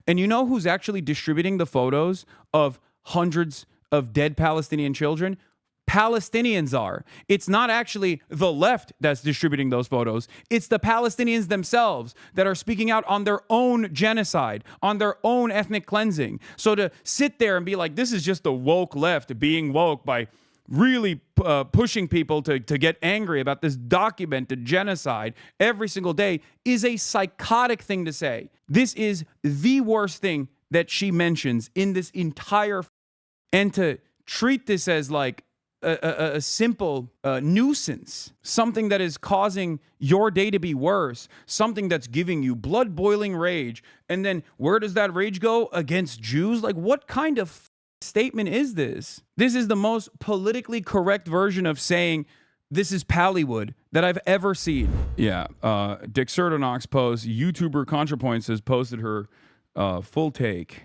And you know who's actually distributing the photos of hundreds of dead Palestinian children? Palestinians are. It's not actually the left that's distributing those photos. It's the Palestinians themselves that are speaking out on their own genocide, on their own ethnic cleansing. So to sit there and be like, this is just the woke left being woke by really pushing people to get angry about this documented genocide every single day is a psychotic thing to say. This is the worst thing that she mentions in this entire, and to treat this as like a simple nuisance, something that is causing your day to be worse, something that's giving you blood-boiling rage, and then where does that rage go? Against Jews? Like, what kind of statement is this? This is the most politically correct version of saying this is Pallywood that I've ever seen. Yeah, Dick Sertonox post, YouTuber ContraPoints has posted her full take,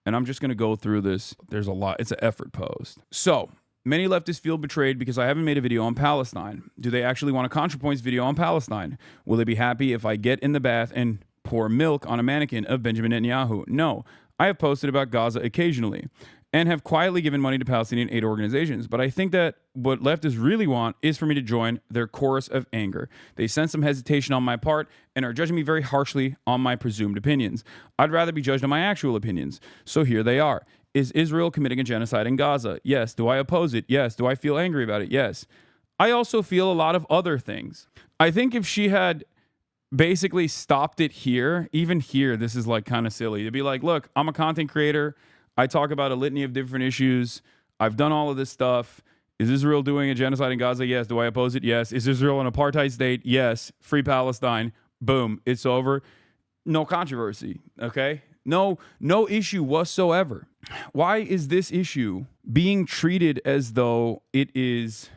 and I'm just going to go through this. There's a lot. It's an effort post. So, many leftists feel betrayed because I haven't made a video on Palestine. Do they actually want a ContraPoints video on Palestine? Will they be happy if I get in the bath and pour milk on a mannequin of Benjamin Netanyahu? No. I have posted about Gaza occasionally and have quietly given money to Palestinian aid organizations. But I think that what leftists really want is for me to join their chorus of anger. They sense some hesitation on my part and are judging me very harshly on my presumed opinions. I'd rather be judged on my actual opinions. So here they are. Is Israel committing a genocide in Gaza? Yes. Do I oppose it? Yes. Do I feel angry about it? Yes. I also feel a lot of other things. I think if she had basically stopped it here, even here, this is like kind of silly to be like, look, I'm a content creator. I talk about a litany of different issues. I've done all of this stuff. Is Israel doing a genocide in Gaza? Yes. Do I oppose it? Yes. Is Israel an apartheid state? Yes. Free Palestine. Boom. It's over. No controversy. Okay. No issue whatsoever. Why is this issue being treated as though it is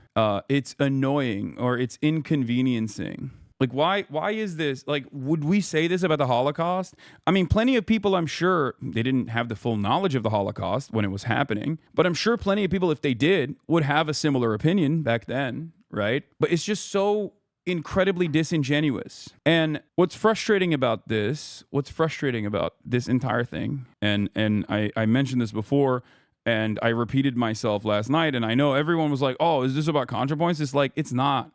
it's annoying or it's inconveniencing? Like, why is this? Like, would we say this about the Holocaust? I mean, plenty of people, I'm sure, they didn't have the full knowledge of the Holocaust when it was happening, but I'm sure plenty of people, if they did, would have a similar opinion back then, right? But it's just so incredibly disingenuous. And what's frustrating about this entire thing, and I mentioned this before, and I repeated myself last night, and I know everyone was like, oh, is this about ContraPoints? It's like, it's not.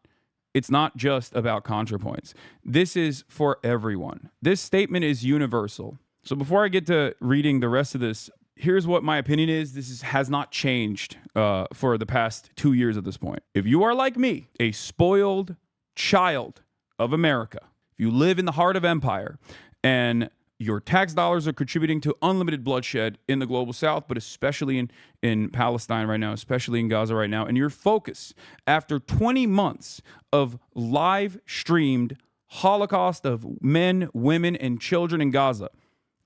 It's not just about ContraPoints. This is for everyone. This statement is universal. So before I get to reading the rest of this, here's what my opinion is. Has not changed for the past 2 years at this point. If you are like me, a spoiled child of America, if you live in the heart of empire and your tax dollars are contributing to unlimited bloodshed in the global south, but especially in Palestine right now, especially in Gaza right now, and your focus after 20 months of live streamed holocaust of men, women, and children in Gaza,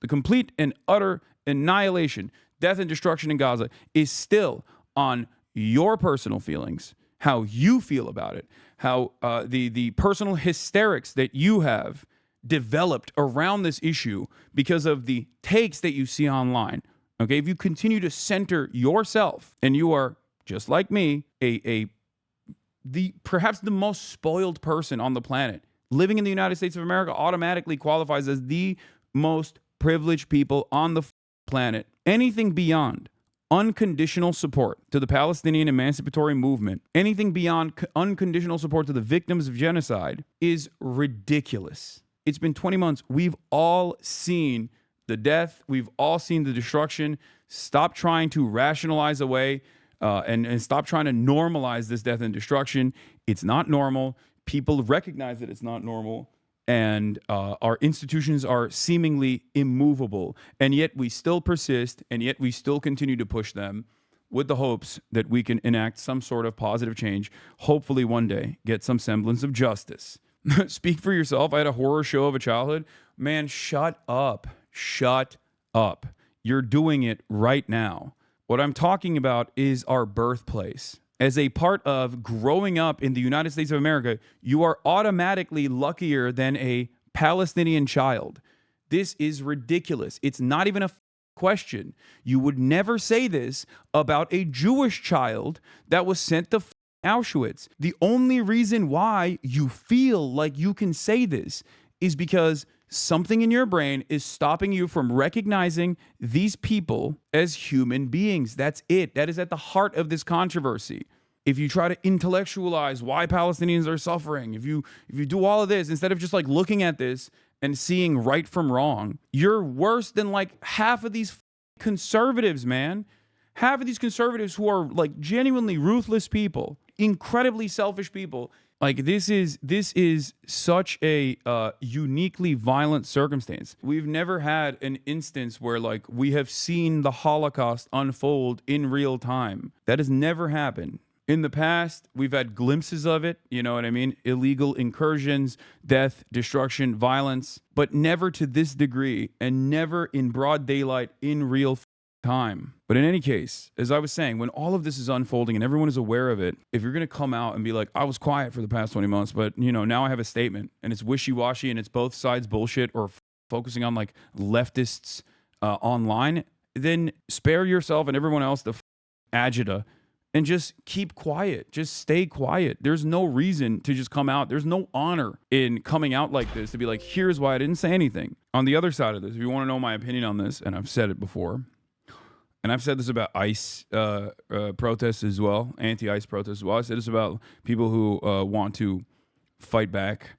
the complete and utter annihilation, death and destruction in Gaza is still on your personal feelings, how you feel about it, how the personal hysterics that you have developed around this issue because of the takes that you see online. Okay, if you continue to center yourself and you are just like me, perhaps the most spoiled person on the planet, living in the United States of America automatically qualifies as the most privileged people on the planet. Anything beyond unconditional support to the Palestinian emancipatory movement, anything beyond unconditional support to the victims of genocide is ridiculous. It's been 20 months. We've all seen the death. We've all seen the destruction. Stop trying to rationalize away and stop trying to normalize this death and destruction. It's not normal. People recognize that it's not normal. And our institutions are seemingly immovable. And yet we still persist. And yet we still continue to push them with the hopes that we can enact some sort of positive change. Hopefully one day get some semblance of justice. Speak for yourself. I had a horror show of a childhood. Man, shut up. Shut up. You're doing it right now. What I'm talking about is our birthplace. As a part of growing up in the United States of America, you are automatically luckier than a Palestinian child. This is ridiculous. It's not even a question. You would never say this about a Jewish child that was sent to Auschwitz. The only reason why you feel like you can say this is because Something in your brain is stopping you from recognizing these people as human beings. That's it. That is at the heart of this controversy. If you try to intellectualize why Palestinians are suffering, if you do all of this instead of just like looking at this and seeing right from wrong, you're worse than like half of these conservatives, man. Half of these conservatives who are like genuinely ruthless people, incredibly selfish people. Like this is such a uniquely violent circumstance. We've never had an instance where like we have seen the Holocaust unfold in real time. That has never happened. In the past, we've had glimpses of it, you know what I mean? Illegal incursions, death, destruction, violence, but never to this degree and never in broad daylight in real time. But in any case, as I was saying, when all of this is unfolding and everyone is aware of it, if you're going to come out and be like, I was quiet for the past 20 months, but you know, now I have a statement and it's wishy-washy and it's both sides bullshit or focusing on like leftists online, then spare yourself and everyone else the agita and just keep quiet. Just stay quiet. There's no reason to just come out. There's no honor in coming out like this to be like, here's why I didn't say anything. On the other side of this, if you want to know my opinion on this, and I've said it before, and I've said this about ICE protests as well, anti-ICE protests as well. I said this about people who want to fight back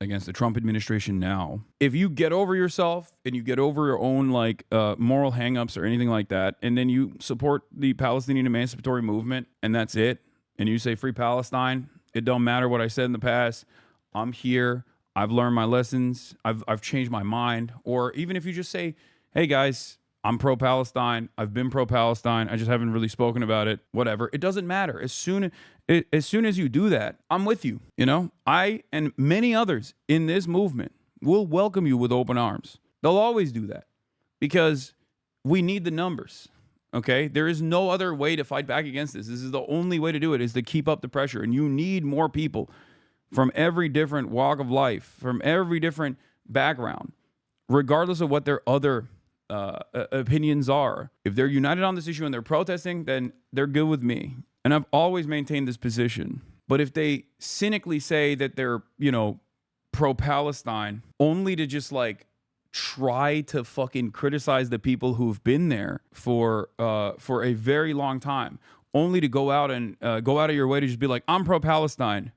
against the Trump administration now. If you get over yourself and you get over your own like moral hangups or anything like that, and then you support the Palestinian emancipatory movement, and that's it, and you say free Palestine, it don't matter what I said in the past. I'm here. I've learned my lessons. I've changed my mind. Or even if you just say, hey guys, I'm pro-Palestine. I've been pro-Palestine. I just haven't really spoken about it. Whatever. It doesn't matter. As soon as you do that, I'm with you. You know, I and many others in this movement will welcome you with open arms. They'll always do that because we need the numbers. Okay? There is no other way to fight back against this. This is the only way to do it, is to keep up the pressure. And you need more people from every different walk of life, from every different background, regardless of what their other opinions are. If they're united on this issue and they're protesting, then they're good with me. And I've always maintained this position. But if they cynically say that they're, you know, pro-Palestine only to just like try to fucking criticize the people who've been there for a very long time, only to go out of your way to just be like, I'm pro-Palestine.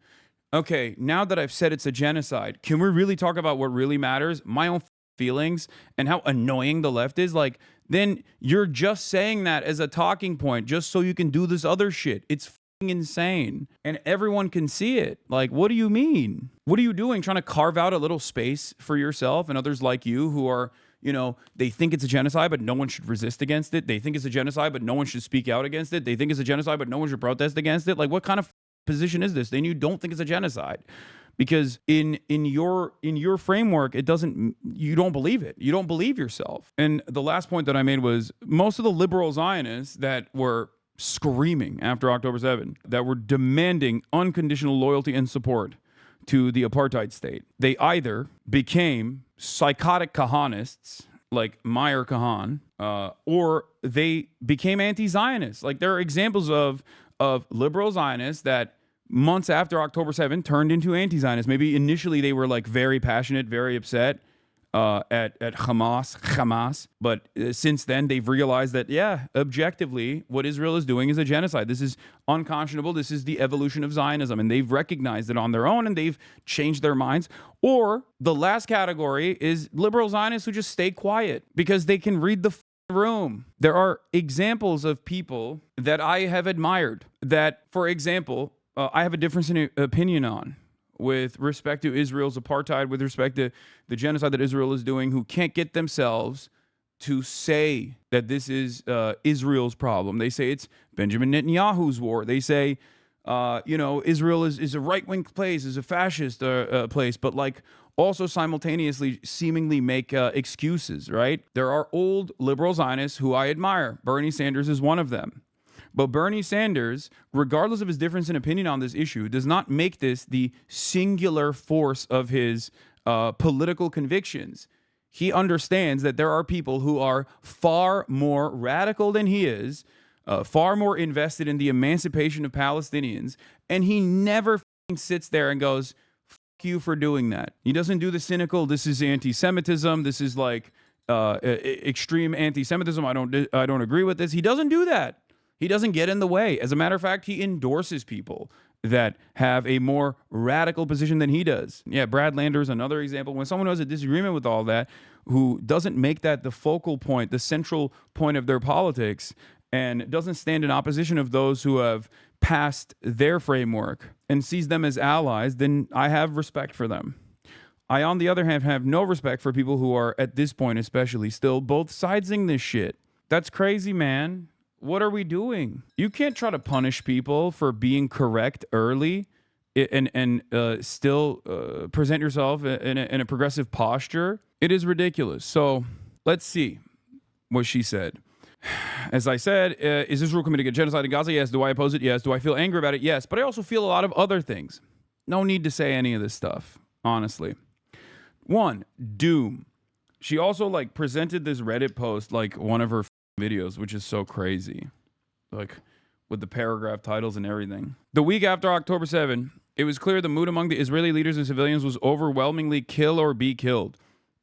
Okay, now that I've said it's a genocide, can we really talk about what really matters? My own feelings and how annoying the left is. Like, then you're just saying that as a talking point just so you can do this other shit. It's fucking insane, and everyone can see it. Like, what do you mean? What are you doing, trying to carve out a little space for yourself and others like you who are, you know, they think it's a genocide but no one should resist against it. They think it's a genocide but no one should speak out against it. They think it's a genocide but no one should protest against it. Like, what kind of position is this? Then you don't think it's a genocide. Because in your framework, you don't believe it. You don't believe yourself. And the last point that I made was most of the liberal Zionists that were screaming after October 7, that were demanding unconditional loyalty and support to the apartheid state, they either became psychotic Kahanists like Meir Kahan, or they became anti-Zionists. Like, there are examples of liberal Zionists that months after October 7th turned into anti-Zionists. Maybe initially they were like very passionate, very upset at Hamas, but since then they've realized that, yeah, objectively, what Israel is doing is a genocide. This is unconscionable. This is the evolution of Zionism, and they've recognized it on their own, and they've changed their minds. Or the last category is liberal Zionists who just stay quiet because they can read the room. There are examples of people that I have admired that, for example, I have a difference in opinion on with respect to Israel's apartheid, with respect to the genocide that Israel is doing, who can't get themselves to say that this is Israel's problem. They say it's Benjamin Netanyahu's war. They say, Israel is a right-wing place, is a fascist place, but like also simultaneously seemingly make excuses, right? There are old liberal Zionists who I admire. Bernie Sanders is one of them. But Bernie Sanders, regardless of his difference in opinion on this issue, does not make this the singular force of his political convictions. He understands that there are people who are far more radical than he is, far more invested in the emancipation of Palestinians, and he never sits there and goes, you for doing that. He doesn't do the cynical, this is anti-Semitism, this is like extreme anti-Semitism, I don't agree with this. He doesn't do that. He doesn't get in the way. As a matter of fact, he endorses people that have a more radical position than he does. Yeah, Brad Lander is another example. When someone who has a disagreement with all that, who doesn't make that the focal point, the central point of their politics, and doesn't stand in opposition of those who have passed their framework and sees them as allies, then I have respect for them. I, on the other hand, have no respect for people who are, at this point especially, still both sidesing this shit. That's crazy, man. What are we doing? You can't try to punish people for being correct early and still present yourself in a progressive posture. It is ridiculous. So let's see what she said. As I said, is Israel committing a genocide in Gaza? Yes. Do I oppose it? Yes. Do I feel angry about it? Yes. But I also feel a lot of other things. No need to say any of this stuff, honestly. One, doom. She also presented this Reddit post like one of her videos, which is so crazy, with the paragraph titles and everything. The week after October 7, it was clear the mood among the Israeli leaders and civilians was overwhelmingly kill or be killed.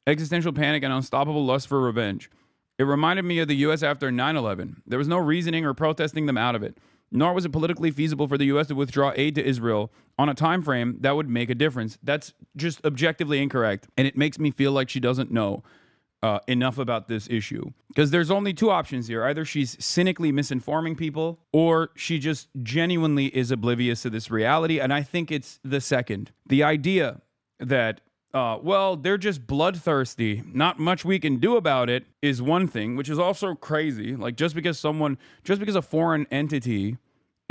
Existential panic and unstoppable lust for revenge. It reminded me of the U.S. after 9/11. There was no reasoning or protesting them out of it, nor was it politically feasible for the U.S. to withdraw aid to Israel on a time frame that would make a difference. That's just objectively incorrect, and it makes me feel like she doesn't know enough about this issue. Because there's only two options here. Either she's cynically misinforming people, or she just genuinely is oblivious to this reality, and I think it's the second. The idea that they're just bloodthirsty, not much we can do about it, is one thing, which is also crazy. Just because a foreign entity,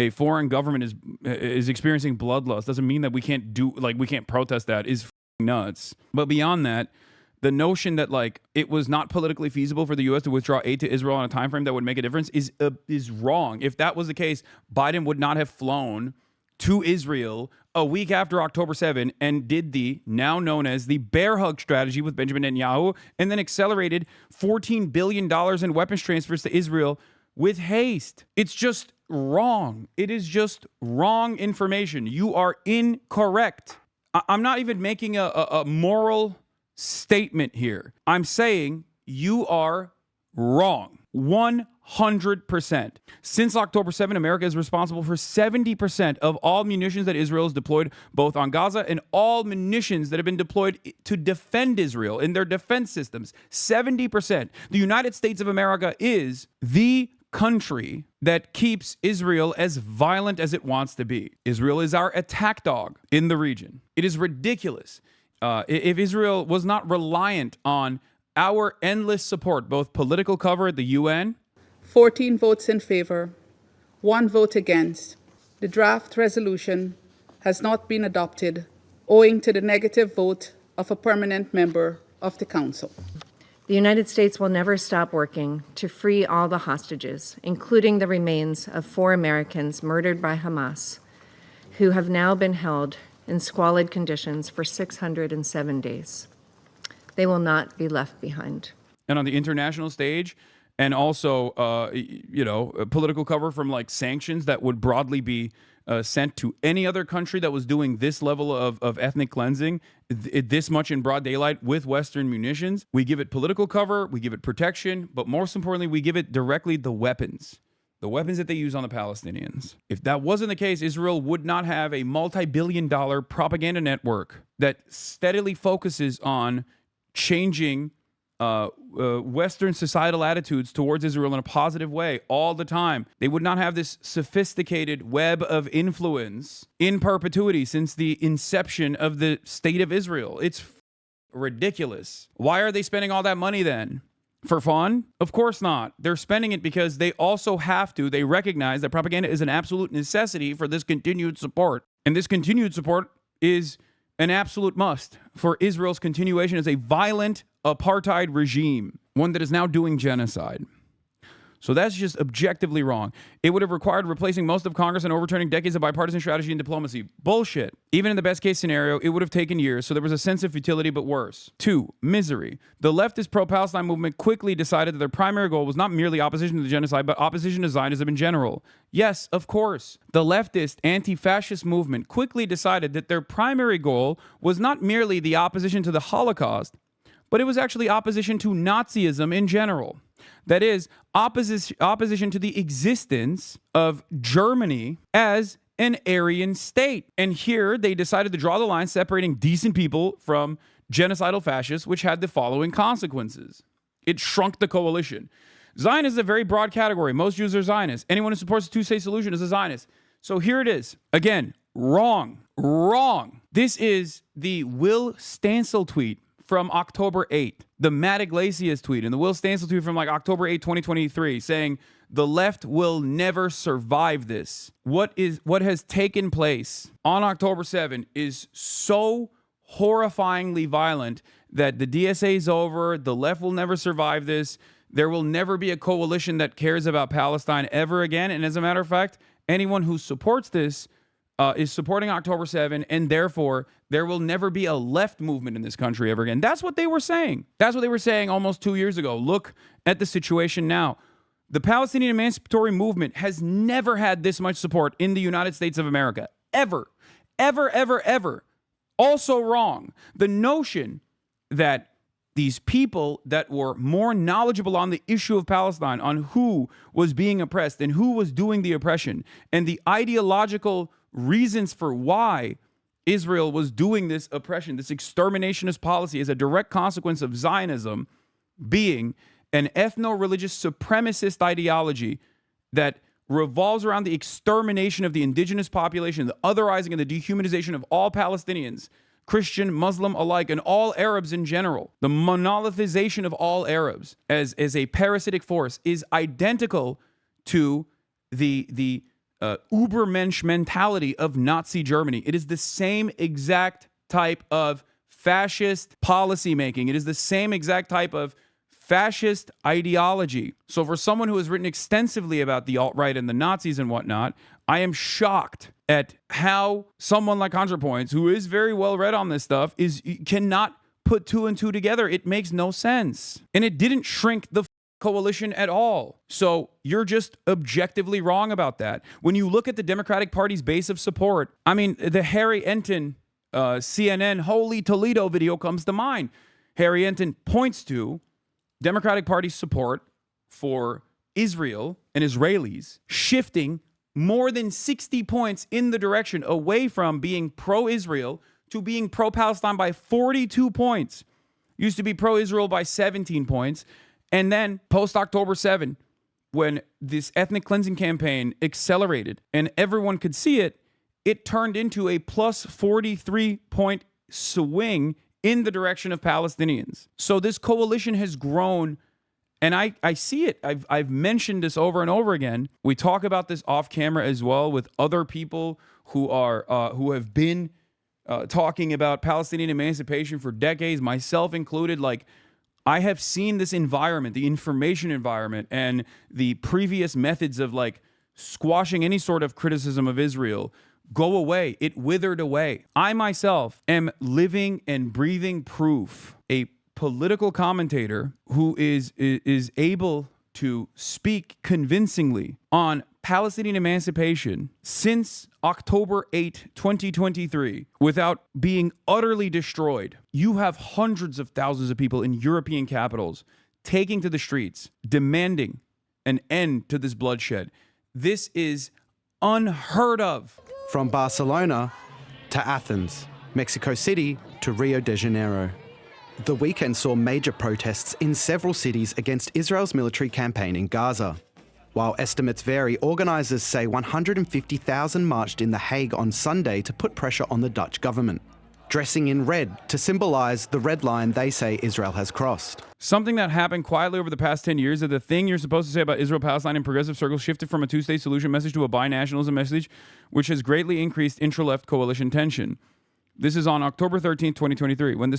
a foreign government is experiencing bloodlust doesn't mean that we can't protest that is nuts. But beyond that, the notion that it was not politically feasible for the U.S. to withdraw aid to Israel on a time frame that would make a difference is wrong. If that was the case, Biden would not have flown to Israel a week after October 7 and did the now known as the bear hug strategy with Benjamin Netanyahu, and then accelerated $14 billion in weapons transfers to Israel with haste. It's just wrong. It is just wrong information. You are incorrect. I'm not even making a moral statement here. I'm saying you are wrong. 100%. Since October 7, America is responsible for 70% of all munitions that Israel has deployed both on Gaza and all munitions that have been deployed to defend Israel in their defense systems. 70%. The United States of America is the country that keeps Israel as violent as it wants to be. Israel is our attack dog in the region. It is ridiculous. If Israel was not reliant on our endless support, both political cover at the UN. 14 votes in favor, 1 vote against. The draft resolution has not been adopted owing to the negative vote of a permanent member of the Council. The United States will never stop working to free all the hostages, including the remains of 4 Americans murdered by Hamas, who have now been held in squalid conditions for 607 days. They will not be left behind. And on the international stage, and also, political cover from sanctions that would broadly be sent to any other country that was doing this level of ethnic cleansing, this much in broad daylight with Western munitions. We give it political cover, we give it protection, but most importantly, we give it directly the weapons that they use on the Palestinians. If that wasn't the case, Israel would not have a multi-billion-dollar propaganda network that steadily focuses on changing Western societal attitudes towards Israel in a positive way all the time. They would not have this sophisticated web of influence in perpetuity since the inception of the state of Israel. It's ridiculous. Why are they spending all that money then? For fun? Of course not. They're spending it because they also have to. They recognize that propaganda is an absolute necessity for this continued support. And this continued support is an absolute must for Israel's continuation as a violent apartheid regime, one that is now doing genocide. So that's just objectively wrong. It would have required replacing most of Congress and overturning decades of bipartisan strategy and diplomacy. Bullshit. Even in the best case scenario, it would have taken years, so there was a sense of futility, but worse. 2. Misery. The leftist pro-Palestine movement quickly decided that their primary goal was not merely opposition to the genocide, but opposition to Zionism in general. Yes, of course. The leftist anti-fascist movement quickly decided that their primary goal was not merely the opposition to the Holocaust, but it was actually opposition to Nazism in general. That is, opposition to the existence of Germany as an Aryan state. And here they decided to draw the line separating decent people from genocidal fascists, which had the following consequences. It shrunk the coalition. Zionist is a very broad category. Most Jews are Zionists. Anyone who supports a two-state solution is a Zionist. So here it is. Again, wrong. Wrong. This is the Will Stansel tweet from October 8th, the Matt Iglesias tweet, and the Will Stansel tweet from like October 8, 2023, saying the left will never survive this. What has taken place on October 7 is so horrifyingly violent that the DSA is over. The left will never survive this. There will never be a coalition that cares about Palestine ever again. And as a matter of fact, anyone who supports this is supporting October 7, and therefore there will never be a left movement in this country ever again. That's what they were saying. That's what they were saying almost 2 years ago. Look at the situation now. The Palestinian emancipatory movement has never had this much support in the United States of America. Ever. Ever, ever, ever. Also wrong. The notion that these people that were more knowledgeable on the issue of Palestine, on who was being oppressed and who was doing the oppression, and the ideological reasons for why Israel was doing this oppression, this exterminationist policy, as a direct consequence of Zionism being an ethno-religious supremacist ideology that revolves around the extermination of the indigenous population, the otherizing and the dehumanization of all Palestinians, Christian, Muslim alike, and all Arabs in general. The monolithization of all Arabs as a parasitic force is identical to the Ubermensch mentality of Nazi Germany. It is the same exact type of fascist policymaking. It is the same exact type of fascist ideology. So for someone who has written extensively about the alt-right and the Nazis and whatnot, I am shocked at how someone like ContraPoints, who is very well read on this stuff, cannot put two and two together. It makes no sense. And it didn't shrink the coalition at all. So you're just objectively wrong about that. When you look at the Democratic Party's base of support, I mean, the Harry Enton CNN Holy Toledo video comes to mind. Harry Enton points to Democratic Party support for Israel and Israelis shifting more than 60 points in the direction away from being pro-Israel to being pro-Palestine by 42 points. Used to be pro-Israel by 17 points. And then post-October 7, when this ethnic cleansing campaign accelerated and everyone could see it, it turned into a plus 43-point swing in the direction of Palestinians. So this coalition has grown, and I see it. I've mentioned this over and over again. We talk about this off camera as well with other people who have been talking about Palestinian emancipation for decades, myself included. Like, I have seen this environment, the information environment, and the previous methods of like squashing any sort of criticism of Israel go away. It withered away. I myself am living and breathing proof. A political commentator who is able to speak convincingly on Palestinian emancipation since October 8, 2023, without being utterly destroyed. You have hundreds of thousands of people in European capitals taking to the streets, demanding an end to this bloodshed. This is unheard of. From Barcelona to Athens, Mexico City to Rio de Janeiro. The weekend saw major protests in several cities against Israel's military campaign in Gaza. While estimates vary, organisers say 150,000 marched in The Hague on Sunday to put pressure on the Dutch government, dressing in red to symbolise the red line they say Israel has crossed. Something that happened quietly over the past 10 years, that the thing you're supposed to say about Israel-Palestine in progressive circles shifted from a two-state solution message to a binationalism message, which has greatly increased intra-left coalition tension. This is on October 13th, 2023, when this...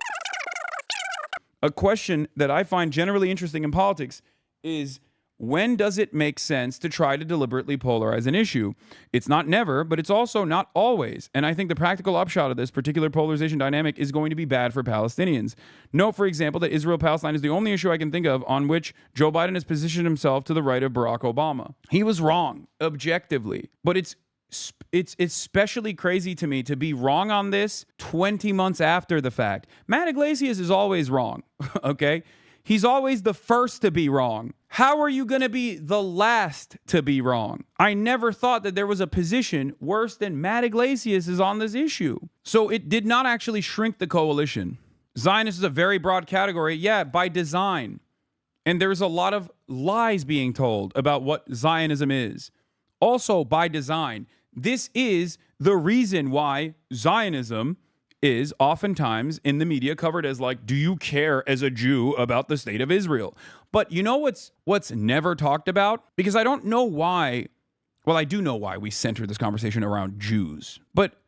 A question that I find generally interesting in politics is, When does it make sense to try to deliberately polarize an issue? It's not never, but it's also not always. And I think the practical upshot of this particular polarization dynamic is going to be bad for Palestinians. Note, for example, that Israel-Palestine is the only issue I can think of on which Joe Biden has positioned himself to the right of Barack Obama. He was wrong, objectively. But it's especially crazy to me to be wrong on this 20 months after the fact. Matt Iglesias is always wrong, okay? He's always the first to be wrong. How are you going to be the last to be wrong? I never thought that there was a position worse than Matt Iglesias is on this issue. So it did not actually shrink the coalition. Zionist is a very broad category, yeah, by design. And there's a lot of lies being told about what Zionism is. Also by design. This is the reason why Zionism is oftentimes in the media covered as like, do you care as a Jew about the state of Israel? But you know what's never talked about? Because I don't know why, well, I do know why we center this conversation around Jews. But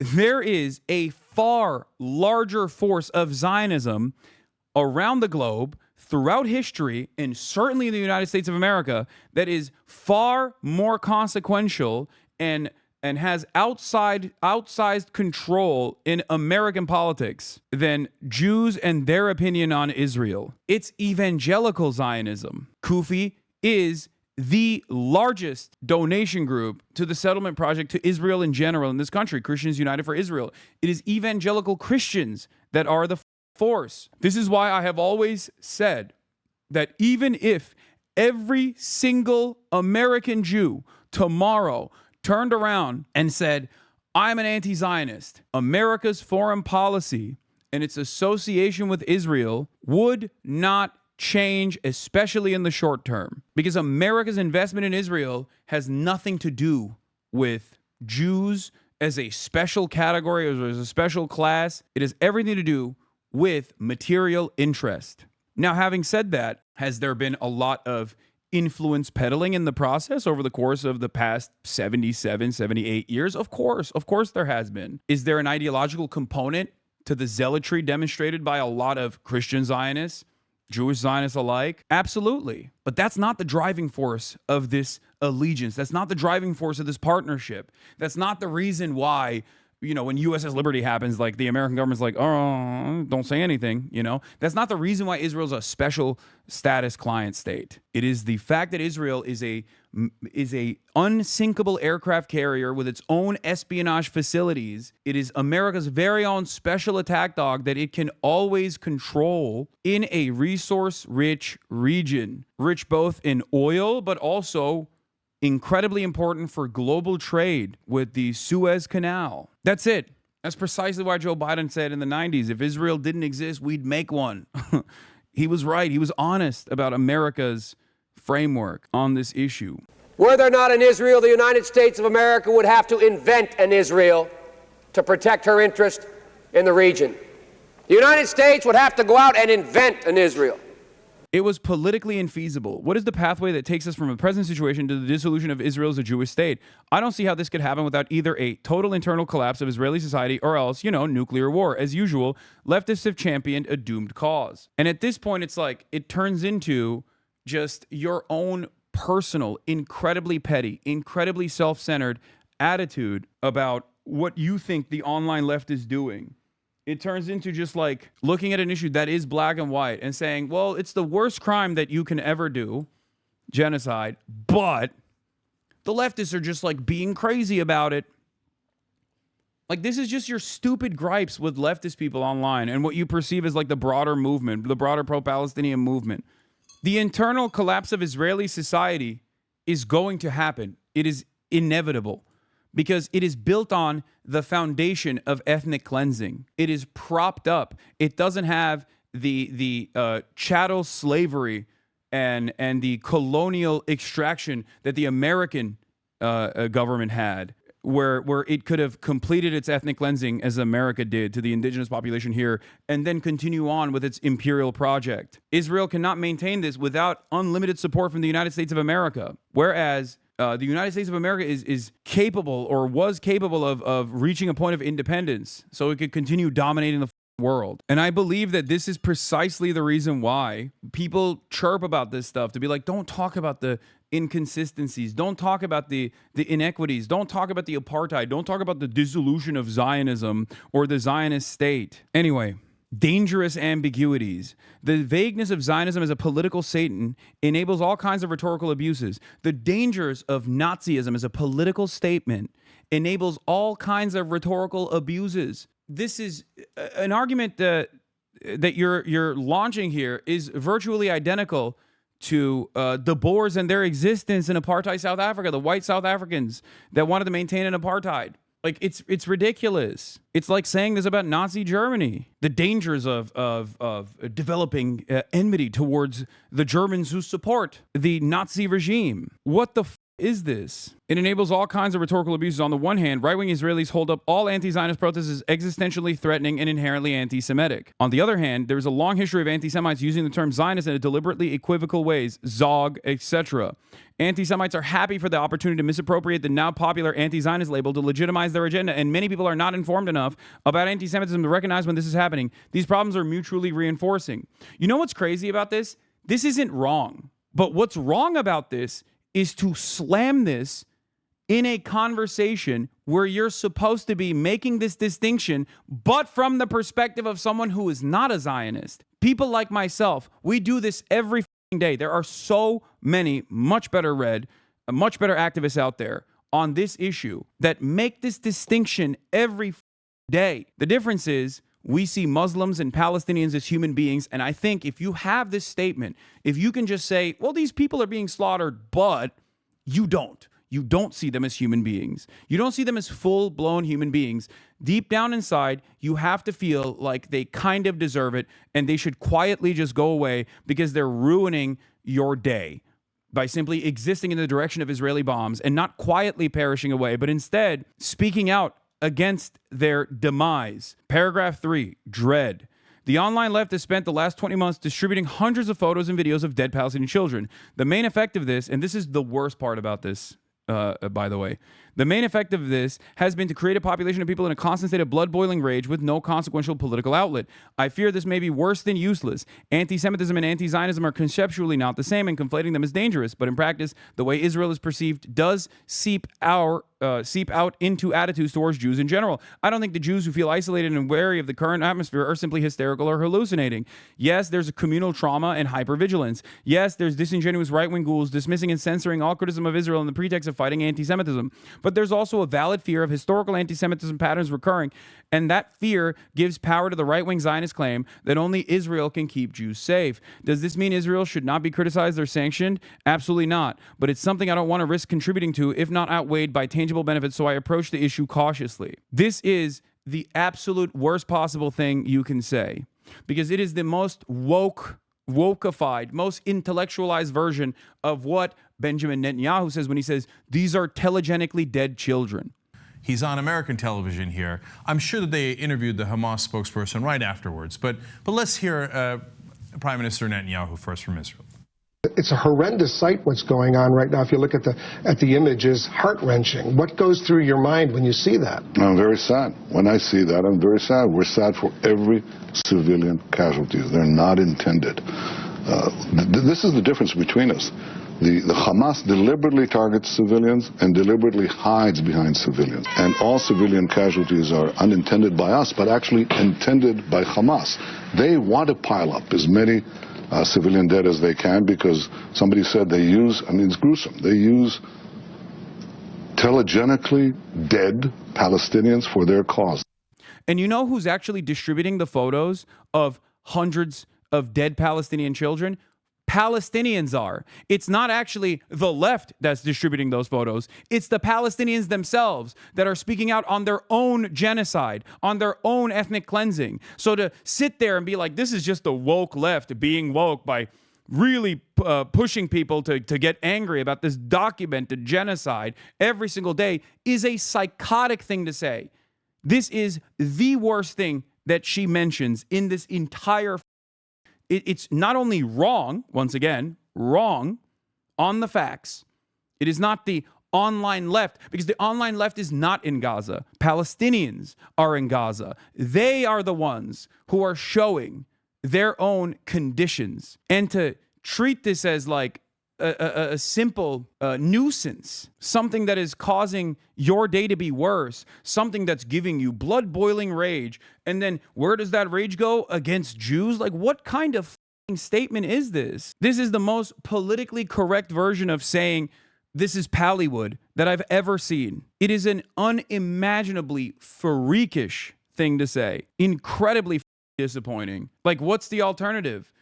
there is a far larger force of Zionism around the globe, throughout history, and certainly in the United States of America, that is far more consequential and has outsized control in American politics than Jews and their opinion on Israel. It's evangelical Zionism. Kufi is the largest donation group to the settlement project to Israel in general in this country, Christians United for Israel. It is evangelical Christians that are the force. This is why I have always said that even if every single American Jew tomorrow turned around and said, I'm an anti-Zionist, America's foreign policy and its association with Israel would not change, especially in the short term, because America's investment in Israel has nothing to do with Jews as a special category or as a special class. It has everything to do with material interest. Now, having said that, has there been a lot of influence peddling in the process over the course of the past 77, 78 years? Of course there has been. Is there an ideological component to the zealotry demonstrated by a lot of Christian Zionists, Jewish Zionists alike? Absolutely. But that's not the driving force of this allegiance. That's not the driving force of this partnership. That's not the reason why, you know, when USS Liberty happens, like the American government's like, oh, don't say anything, you know? That's not the reason why Israel's a special status client state. It is the fact that Israel is a unsinkable aircraft carrier with its own espionage facilities. It is America's very own special attack dog that it can always control in a resource-rich region, rich both in oil, but also incredibly important for global trade with the Suez Canal. That's it. That's precisely why Joe Biden said in the 90s, if Israel didn't exist, we'd make one. He was right. He was honest about America's framework on this issue. Were there not an Israel, the United States of America would have to invent an Israel to protect her interest in the region. The United States would have to go out and invent an Israel. It was politically infeasible. What is the pathway that takes us from the present situation to the dissolution of Israel as a Jewish state? I don't see how this could happen without either a total internal collapse of Israeli society or else, you know, nuclear war. As usual, leftists have championed a doomed cause. And at this point, it's like it turns into just your own personal, incredibly petty, incredibly self-centered attitude about what you think the online left is doing. It turns into just like looking at an issue that is black and white and saying, well, it's the worst crime that you can ever do, genocide, but the leftists are just like being crazy about it. Like, this is just your stupid gripes with leftist people online and what you perceive as like the broader movement, the broader pro-Palestinian movement. The internal collapse of Israeli society is going to happen. It is inevitable. Because it is built on the foundation of ethnic cleansing. It is propped up. It doesn't have the chattel slavery and the colonial extraction that the American government had, where it could have completed its ethnic cleansing as America did to the indigenous population here, and then continue on with its imperial project. Israel cannot maintain this without unlimited support from the United States of America, whereas the United States of America is capable or was capable of reaching a point of independence so it could continue dominating the world. And I believe that this is precisely the reason why people chirp about this stuff, to be like, don't talk about the inconsistencies, don't talk about the inequities, don't talk about the apartheid, don't talk about the dissolution of Zionism or the Zionist state. Anyway, dangerous ambiguities. The vagueness of Zionism as a political Satan enables all kinds of rhetorical abuses. The dangers of Nazism as a political statement enables all kinds of rhetorical abuses. This is an argument that you're launching here is virtually identical to the Boers and their existence in apartheid South Africa, the white South Africans that wanted to maintain an apartheid. Like, it's ridiculous. It's like saying this about Nazi Germany. The dangers of developing enmity towards the Germans who support the Nazi regime. What the is this? It enables all kinds of rhetorical abuses. On the one hand, right-wing Israelis hold up all anti-Zionist protests as existentially threatening and inherently anti-Semitic. On the other hand, there is a long history of anti-Semites using the term Zionist in deliberately equivocal ways, Zog, etc. Anti-Semites are happy for the opportunity to misappropriate the now popular anti-Zionist label to legitimize their agenda, and many people are not informed enough about anti-Semitism to recognize when this is happening. These problems are mutually reinforcing. You know what's crazy about this? This isn't wrong. But what's wrong about this is to slam this in a conversation where you're supposed to be making this distinction, but from the perspective of someone who is not a Zionist. People like myself, we do this every day. There are so many much better read, much better activists out there on this issue that make this distinction every day. The difference is we see Muslims and Palestinians as human beings, and I think if you have this statement, if you can just say, well, these people are being slaughtered, but you don't. You don't see them as human beings. You don't see them as full-blown human beings. Deep down inside, you have to feel like they kind of deserve it, and they should quietly just go away because they're ruining your day by simply existing in the direction of Israeli bombs and not quietly perishing away, but instead speaking out against their demise. Paragraph 3, dread. The online left has spent the last 20 months distributing hundreds of photos and videos of dead Palestinian children. The main effect of this, and this is the worst part about this, by the way, the main effect of this has been to create a population of people in a constant state of blood-boiling rage with no consequential political outlet. I fear this may be worse than useless. Anti-Semitism and anti-Zionism are conceptually not the same, and conflating them is dangerous. But in practice, the way Israel is perceived does seep out into attitudes towards Jews in general. I don't think the Jews who feel isolated and wary of the current atmosphere are simply hysterical or hallucinating. Yes, there's a communal trauma and hypervigilance. Yes, there's disingenuous right-wing ghouls dismissing and censoring all criticism of Israel in the pretext of fighting anti-Semitism. But there's also a valid fear of historical anti-Semitism patterns recurring, and that fear gives power to the right-wing Zionist claim that only Israel can keep Jews safe. Does this mean Israel should not be criticized or sanctioned? Absolutely not. But it's something I don't want to risk contributing to, if not outweighed by tangible benefits, so I approach the issue cautiously. This is the absolute worst possible thing you can say, because it is the most wokeified, most intellectualized version of what Benjamin Netanyahu says when he says, these are telegenically dead children. He's on American television here. I'm sure that they interviewed the Hamas spokesperson right afterwards, but let's hear Prime Minister Netanyahu first from Israel. It's a horrendous sight what's going on right now. If you look at the images, heart-wrenching. What goes through your mind when you see that? I'm very sad. When I see that, I'm very sad. We're sad for every civilian casualty. They're not intended. This is the difference between us. The Hamas deliberately targets civilians and deliberately hides behind civilians. And all civilian casualties are unintended by us, but actually intended by Hamas. They want to pile up as many civilian dead as they can, because somebody said they use, I mean, it's gruesome, they use telegenically dead Palestinians for their cause. And you know who's actually distributing the photos of hundreds of dead Palestinian children? Palestinians are. It's not actually the left that's distributing those photos. It's the Palestinians themselves that are speaking out on their own genocide, on their own ethnic cleansing. So to sit there and be like, this is just the woke left being woke by really pushing people to get angry about this documented genocide every single day is a psychotic thing to say. This is the worst thing that she mentions in this entire. It's not only wrong, once again, wrong on the facts. It is not the online left, because the online left is not in Gaza. Palestinians are in Gaza. They are the ones who are showing their own conditions. And to treat this as like a simple nuisance, something that is causing your day to be worse, something that's giving you blood-boiling rage, and then where does that rage go? Against Jews? Like, what kind of statement is this? This is the most politically correct version of saying this is Pallywood that I've ever seen. It is an unimaginably freakish thing to say. Incredibly disappointing. Like, what's the alternative?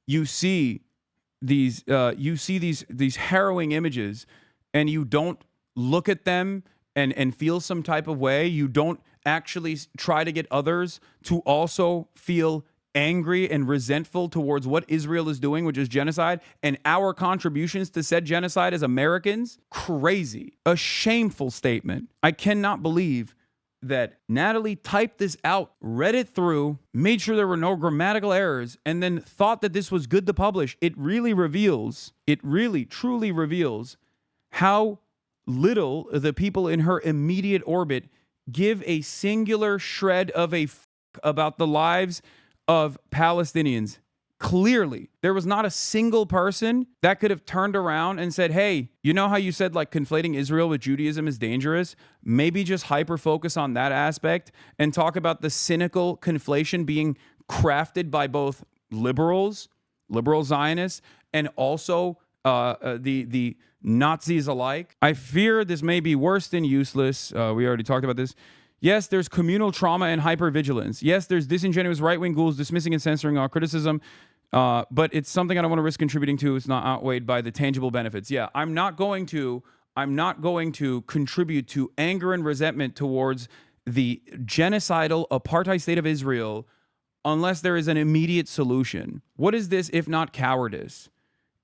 You see these harrowing images, and you don't look at them and feel some type of way. You don't actually try to get others to also feel angry and resentful towards what Israel is doing, which is genocide, and our contributions to said genocide as Americans. Crazy. A shameful statement. I cannot believe that Natalie typed this out, read it through, made sure there were no grammatical errors, and then thought that this was good to publish. It really truly reveals how little the people in her immediate orbit give a singular shred of a about the lives of Palestinians. Clearly, there was not a single person that could have turned around and said, hey, you know how you said like conflating Israel with Judaism is dangerous? Maybe just hyper focus on that aspect and talk about the cynical conflation being crafted by both liberal Zionists, and also the Nazis alike. I fear this may be worse than useless. We already talked about this. Yes, there's communal trauma and hypervigilance. Yes, there's disingenuous right-wing ghouls dismissing and censoring all criticism. But it's something I don't want to risk contributing to. It's not outweighed by the tangible benefits. Yeah, I'm not going to contribute to anger and resentment towards the genocidal apartheid state of Israel unless there is an immediate solution. What is this if not cowardice?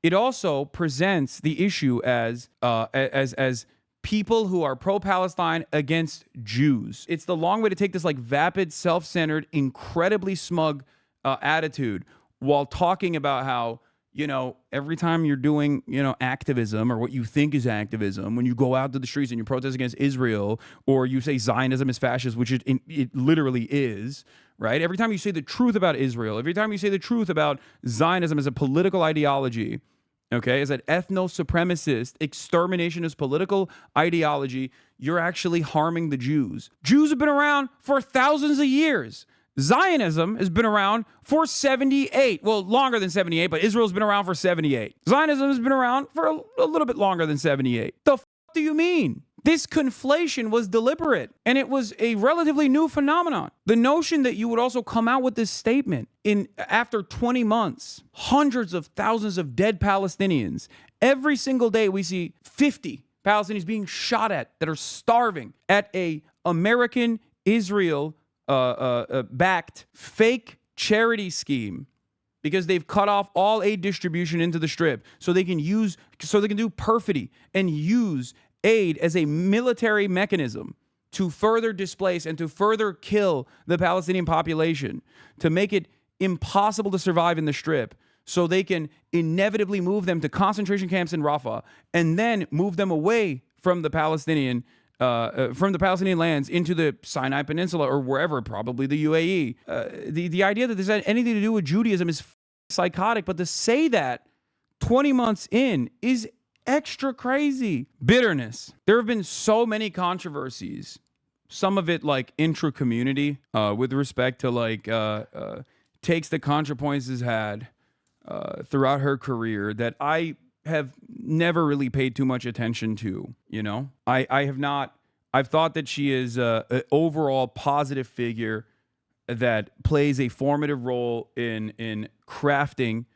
It also presents the issue as people who are pro-Palestine against Jews. It's the long way to take this like vapid, self-centered, incredibly smug attitude while talking about how, you know, every time you're doing, you know, activism or what you think is activism, when you go out to the streets and you protest against Israel, or you say Zionism is fascist, which it literally is, right? Every time you say the truth about Israel, every time you say the truth about Zionism as a political ideology, okay, as an ethno-supremacist, exterminationist political ideology, you're actually harming the Jews. Jews have been around for thousands of years. Zionism has been around for 78. Well, longer than 78, but Israel's been around for 78. Zionism has been around for a little bit longer than 78. The f*** do you mean? This conflation was deliberate, and it was a relatively new phenomenon. The notion that you would also come out with this statement after 20 months, hundreds of thousands of dead Palestinians. Every single day we see 50 Palestinians being shot at that are starving at a American Israel backed fake charity scheme, because they've cut off all aid distribution into the Strip so they can do perfidy and use aid as a military mechanism to further displace and to further kill the Palestinian population, to make it impossible to survive in the Strip, so they can inevitably move them to concentration camps in Rafah and then move them away from the Palestinian lands into the Sinai Peninsula or wherever, probably the UAE. The idea that this had anything to do with Judaism is psychotic, but to say that 20 months in is extra crazy. Bitterness. There have been so many controversies, some of it like intra-community, with respect to like takes that ContraPoints has had throughout her career that I have never really paid too much attention to. You know, I have not. I've thought that she is an overall positive figure that plays a formative role in crafting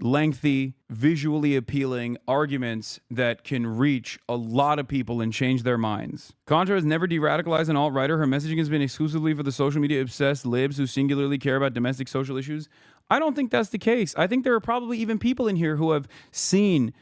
lengthy, visually appealing arguments that can reach a lot of people and change their minds. Contra has never de-radicalized an alt-righter. Her messaging has been exclusively for the social media obsessed libs who singularly care about domestic social issues. I don't think that's the case. I think there are probably even people in here who have seen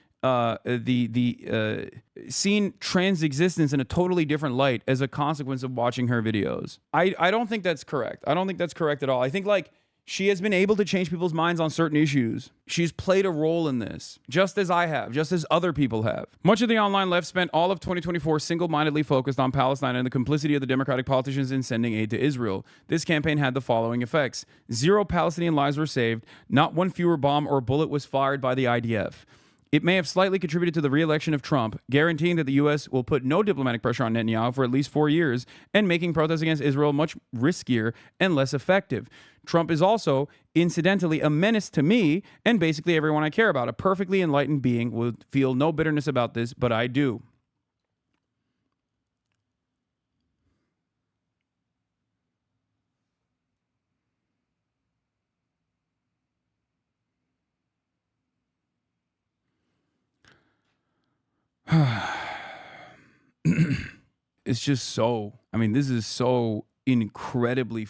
seen trans existence in a totally different light as a consequence of watching her videos. I don't think that's correct. I don't think that's correct at all. I think, like, She has been able to change people's minds on certain issues. She's played a role in this, just as I have, just as other people have. Much of the online left spent all of 2024 single-mindedly focused on Palestine and the complicity of the Democratic politicians in sending aid to Israel. This campaign had the following effects. 0 Palestinian lives were saved. Not one fewer bomb or bullet was fired by the IDF. It may have slightly contributed to the re-election of Trump, guaranteeing that the U.S. will put no diplomatic pressure on Netanyahu for at least 4 years and making protests against Israel much riskier and less effective. Trump is also, incidentally, a menace to me and basically everyone I care about. A perfectly enlightened being would feel no bitterness about this, but I do. It's just so, I mean, this is so incredibly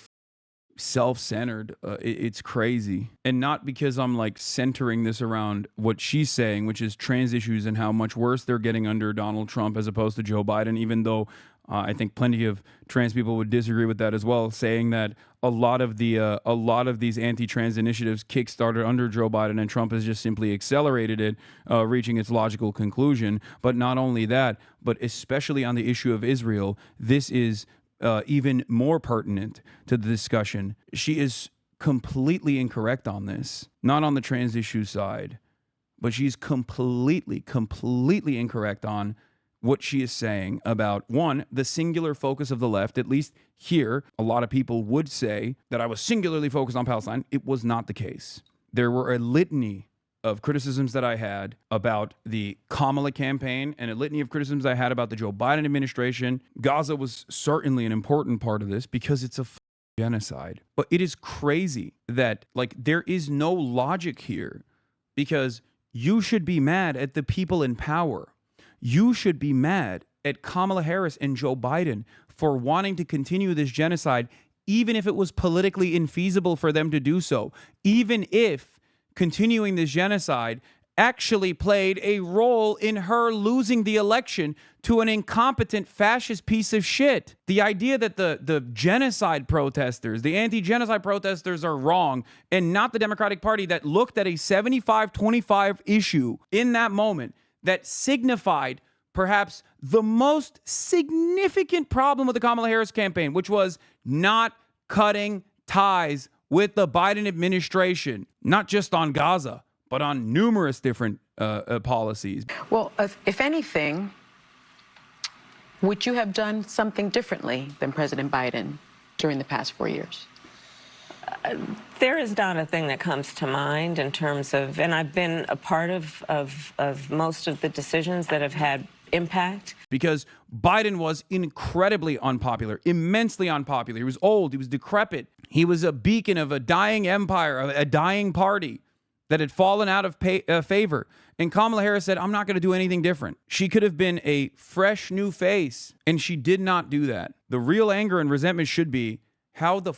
self-centered. It's crazy. And not because I'm like centering this around what she's saying, which is trans issues and how much worse they're getting under Donald Trump as opposed to Joe Biden, even though I think plenty of trans people would disagree with that as well, saying that a lot of these anti-trans initiatives kickstarted under Joe Biden, and Trump has just simply accelerated it, reaching its logical conclusion. But not only that, but especially on the issue of Israel, this is even more pertinent to the discussion. She is completely incorrect on this, not on the trans issue side, but she's completely incorrect on what she is saying about, one, the singular focus of the left. At least here, a lot of people would say that I was singularly focused on Palestine. It was not the case. There were a litany of criticisms that I had about the Kamala campaign and a litany of criticisms I had about the Joe Biden administration. Gaza was certainly an important part of this because it's a genocide. But it is crazy that, like, there is no logic here, because you should be mad at the people in power. You should be mad at Kamala Harris and Joe Biden for wanting to continue this genocide, even if it was politically infeasible for them to do so, even if continuing this genocide actually played a role in her losing the election to an incompetent fascist piece of shit. The idea that the genocide protesters, the anti-genocide protesters are wrong and not the Democratic Party that looked at a 75-25 issue in that moment that signified perhaps the most significant problem with the Kamala Harris campaign, which was not cutting ties with the Biden administration, not just on Gaza, but on numerous different policies. Well, if anything, would you have done something differently than President Biden during the past 4 years? There is not a thing that comes to mind in terms of, and I've been a part of most of the decisions that have had impact. Because Biden was incredibly unpopular, immensely unpopular. He was old, he was decrepit. He was a beacon of a dying empire, a dying party that had fallen out of favor. And Kamala Harris said, I'm not going to do anything different. She could have been a fresh new face, and she did not do that. The real anger and resentment should be, how the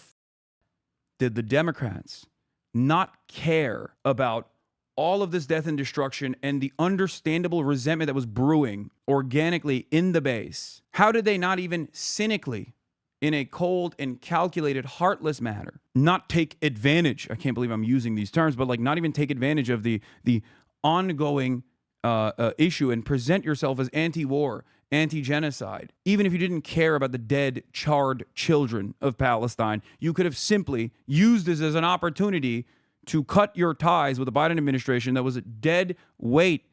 did the Democrats not care about all of this death and destruction and the understandable resentment that was brewing organically in the base? How did they not even cynically, in a cold and calculated, heartless manner, not take advantage? I can't believe I'm using these terms, but like not even take advantage of the ongoing issue and present yourself as anti-war, anti-genocide. Even if you didn't care about the dead, charred children of Palestine, you could have simply used this as an opportunity to cut your ties with the Biden administration that was a dead weight.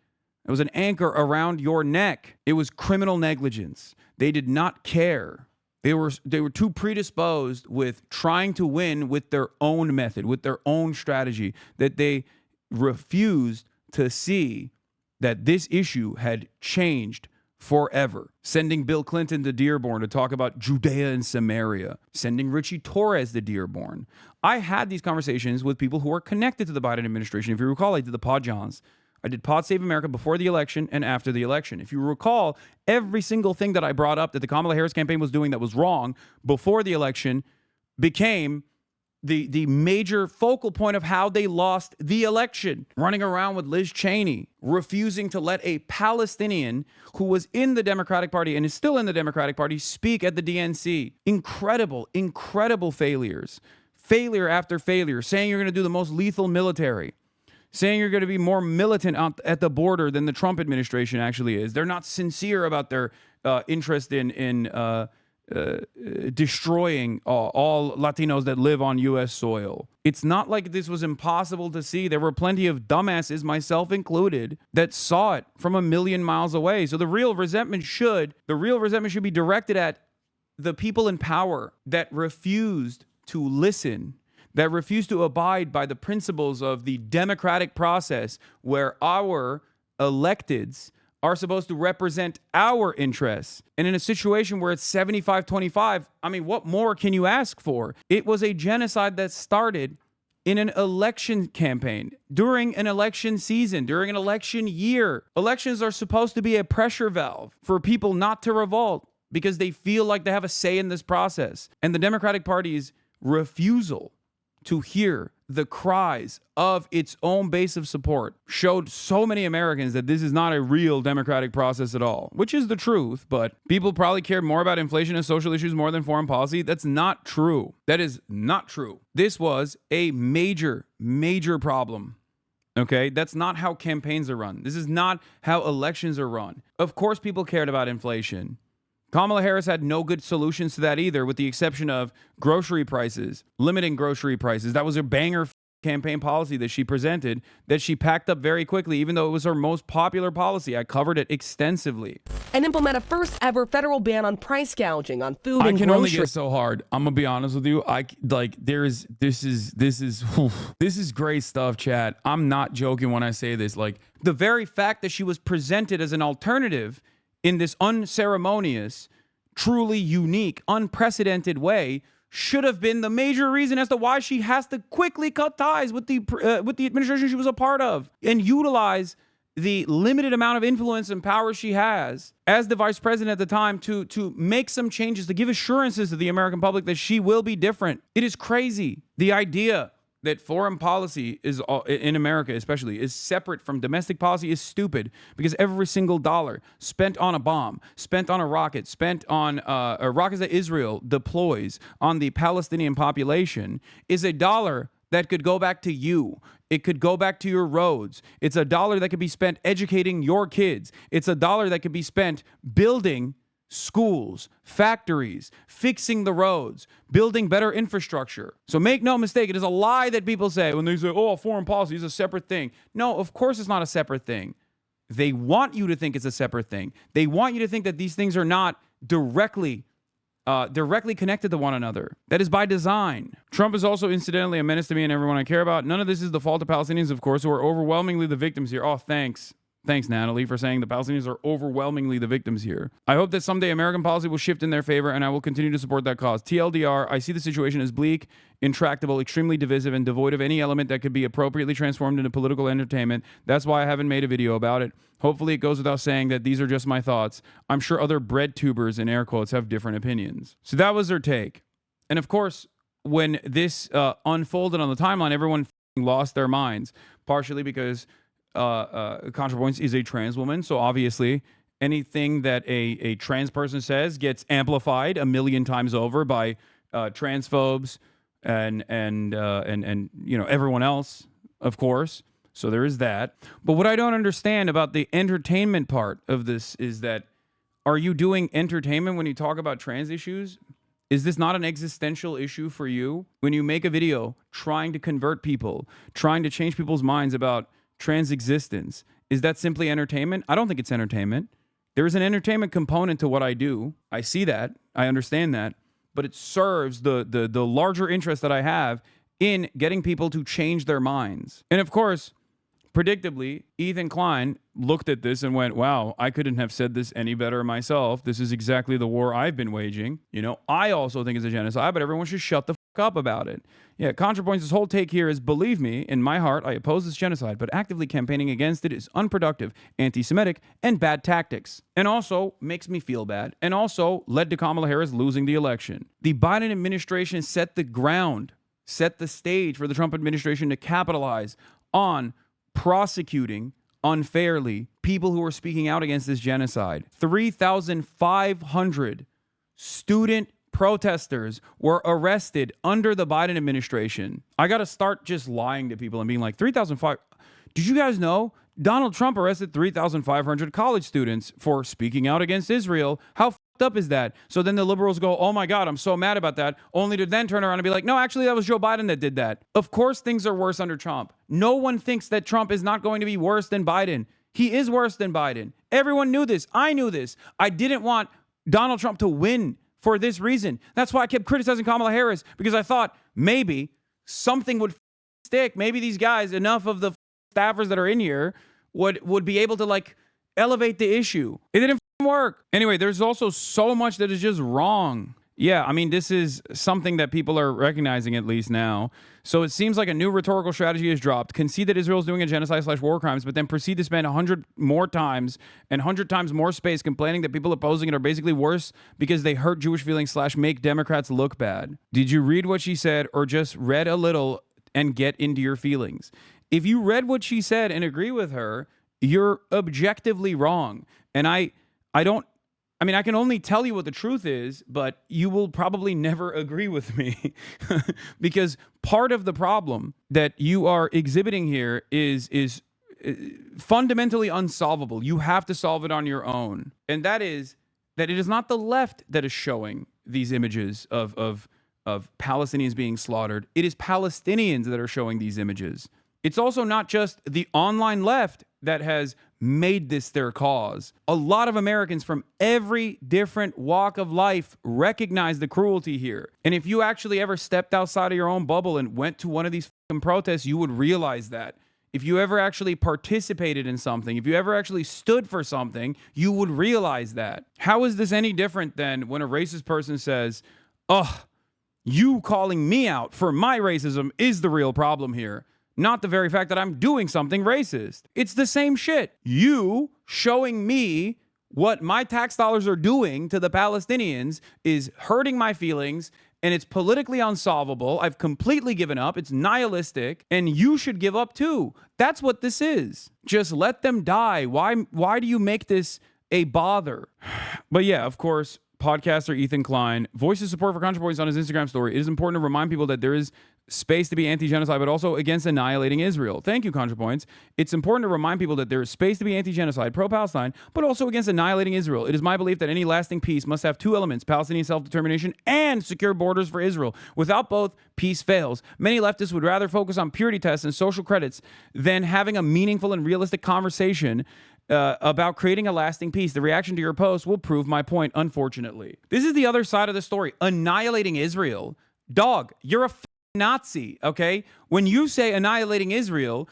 It was an anchor around your neck. It was criminal negligence. They did not care. They were too predisposed with trying to win with their own method, with their own strategy, that they refused to see that this issue had changed forever. Sending Bill Clinton to Dearborn to talk about Judea and Samaria. Sending Richie Torres to Dearborn. I had these conversations with people who are connected to the Biden administration. If you recall, I did the Pod Johns. I did Pod Save America before the election and after the election. If you recall, every single thing that I brought up that the Kamala Harris campaign was doing that was wrong before the election became the major focal point of how they lost the election. Running around with Liz Cheney, refusing to let a Palestinian who was in the Democratic Party and is still in the Democratic Party speak at the DNC. Incredible, incredible failures. failure after failure, saying you're going to do the most lethal military, saying you're going to be more militant at the border than the Trump administration actually is. They're not sincere about their interest in destroying all Latinos that live on U.S. soil. It's not like this was impossible to see. There were plenty of dumbasses, myself included, that saw it from a million miles away. So the real resentment should be directed at the people in power that refused to listen, that refused to abide by the principles of the democratic process where our electeds are supposed to represent our interests. And in a situation where it's 75-25, I mean, what more can you ask for? It was a genocide that started in an election campaign, during an election season, during an election year. Elections are supposed to be a pressure valve for people not to revolt because they feel like they have a say in this process. And the Democratic Party's refusal to hear the cries of its own base of support showed so many Americans that this is not a real democratic process at all, which is the truth. But people probably cared more about inflation and social issues more than foreign policy. That's not true. That is not true. This was a major, major problem. Okay, that's not how campaigns are run. This is not how elections are run. Of course, people cared about inflation. Kamala Harris had no good solutions to that either, with the exception of grocery prices, limiting grocery prices. That was her banger campaign policy that she presented, that she packed up very quickly, even though it was her most popular policy. I covered it extensively. And implement a first ever federal ban on price gouging on food and groceries. I can only get so hard. I'm gonna be honest with you. This is great stuff, Chad. I'm not joking when I say this. Like, the very fact that she was presented as an alternative in this unceremonious, truly unique, unprecedented way should have been the major reason as to why she has to quickly cut ties with the administration she was a part of and utilize the limited amount of influence and power she has as the vice president at the time to make some changes, to give assurances to the American public that she will be different. It is crazy. The idea that foreign policy is, in America especially, is separate from domestic policy is stupid, because every single dollar spent on a bomb, spent on a rocket, spent on rockets that Israel deploys on the Palestinian population is a dollar that could go back to you. It could go back to your roads. It's a dollar that could be spent educating your kids. It's a dollar that could be spent building schools, factories, fixing the roads, building better infrastructure. So make no mistake, it is a lie that people say when they say, oh, foreign policy is a separate thing. No, of course it's not a separate thing. They want you to think it's a separate thing. They want you to think that these things are not directly connected to one another. That is by design. Trump is also incidentally a menace to me and everyone I care about. None of this is the fault of Palestinians, of course, who are overwhelmingly the victims here. Oh, thanks. Thanks, Natalie, for saying the Palestinians are overwhelmingly the victims here. I hope that someday American policy will shift in their favor, and I will continue to support that cause. TLDR, I see the situation as bleak, intractable, extremely divisive, and devoid of any element that could be appropriately transformed into political entertainment. That's why I haven't made a video about it. Hopefully it goes without saying that these are just my thoughts. I'm sure other bread tubers, in air quotes, have different opinions. So that was her take. And of course, when this unfolded on the timeline, everyone lost their minds, partially because ContraPoints is a trans woman, so obviously anything that a trans person says gets amplified a million times over by transphobes and you know, everyone else, of course. So there is that. But what I don't understand about the entertainment part of this is that, are you doing entertainment when you talk about trans issues? Is this not an existential issue for you? When you make a video trying to convert people, trying to change people's minds about trans existence, is that simply entertainment? I don't think it's entertainment. There is an entertainment component to what I do. I see that. I understand that. But it serves the larger interest that I have in getting people to change their minds. And of course, predictably, Ethan Klein looked at this and went, wow, I couldn't have said this any better myself. This is exactly the war I've been waging. You know, I also think it's a genocide, but everyone should shut the fuck up about it. Yeah, ContraPoints' whole take here is, believe me, in my heart, I oppose this genocide, but actively campaigning against it is unproductive, anti-Semitic, and bad tactics. And also makes me feel bad. And also led to Kamala Harris losing the election. The Biden administration set the ground, set the stage for the Trump administration to capitalize on prosecuting unfairly people who are speaking out against this genocide. 3,500 student protesters were arrested under the Biden administration. I got to start just lying to people and being like, 3,500. Did you guys know Donald Trump arrested 3,500 college students for speaking out against Israel? How fucked up is that? So then the liberals go, oh my God, I'm so mad about that, only to then turn around and be like, no, actually, that was Joe Biden that did that. Of course, things are worse under Trump. No one thinks that Trump is not going to be worse than Biden. He is worse than Biden. Everyone knew this. I knew this. I didn't want Donald Trump to win for this reason. That's why I kept criticizing Kamala Harris, because I thought maybe something would stick. Maybe these guys, enough of the staffers that are in here, would be able to like elevate the issue. It didn't work. Anyway, there's also so much that is just wrong. Yeah, I mean, this is something that people are recognizing at least now. So it seems like a new rhetorical strategy is dropped. Concede that Israel is doing a genocide/war crimes, but then proceed to spend 100 more times and 100 times more space complaining that people opposing it are basically worse because they hurt Jewish feelings/make Democrats look bad. Did you read what she said, or just read a little and get into your feelings? If you read what she said and agree with her, you're objectively wrong. And I can only tell you what the truth is, but you will probably never agree with me because part of the problem that you are exhibiting here is fundamentally unsolvable. You have to solve it on your own. And that is that it is not the left that is showing these images of Palestinians being slaughtered. It is Palestinians that are showing these images. It's also not just the online left that has made this their cause. A lot of Americans from every different walk of life recognize the cruelty here. And if you actually ever stepped outside of your own bubble and went to one of these fucking protests, you would realize that. If you ever actually participated in something, if you ever actually stood for something, you would realize that. How is this any different than when a racist person says, "Oh, you calling me out for my racism is the real problem here, not the very fact that I'm doing something racist." It's the same shit. You showing me what my tax dollars are doing to the Palestinians is hurting my feelings, and it's politically unsolvable. I've completely given up. It's nihilistic, and you should give up too. That's what this is. Just let them die. Why do you make this a bother? But yeah, of course, podcaster Ethan Klein voices support for ContraPoints on his Instagram story. It is important to remind people that there is space to be anti-genocide, but also against annihilating Israel. Thank you, ContraPoints. It's important to remind people that there is space to be anti-genocide, pro-Palestine, but also against annihilating Israel. It is my belief that any lasting peace must have two elements: Palestinian self-determination and secure borders for Israel. Without both, peace fails. Many leftists would rather focus on purity tests and social credits than having a meaningful and realistic conversation about creating a lasting peace. The reaction to your post will prove my point, unfortunately. This is the other side of the story. Annihilating Israel. Dog, you're a Nazi, okay? When you say annihilating Israel,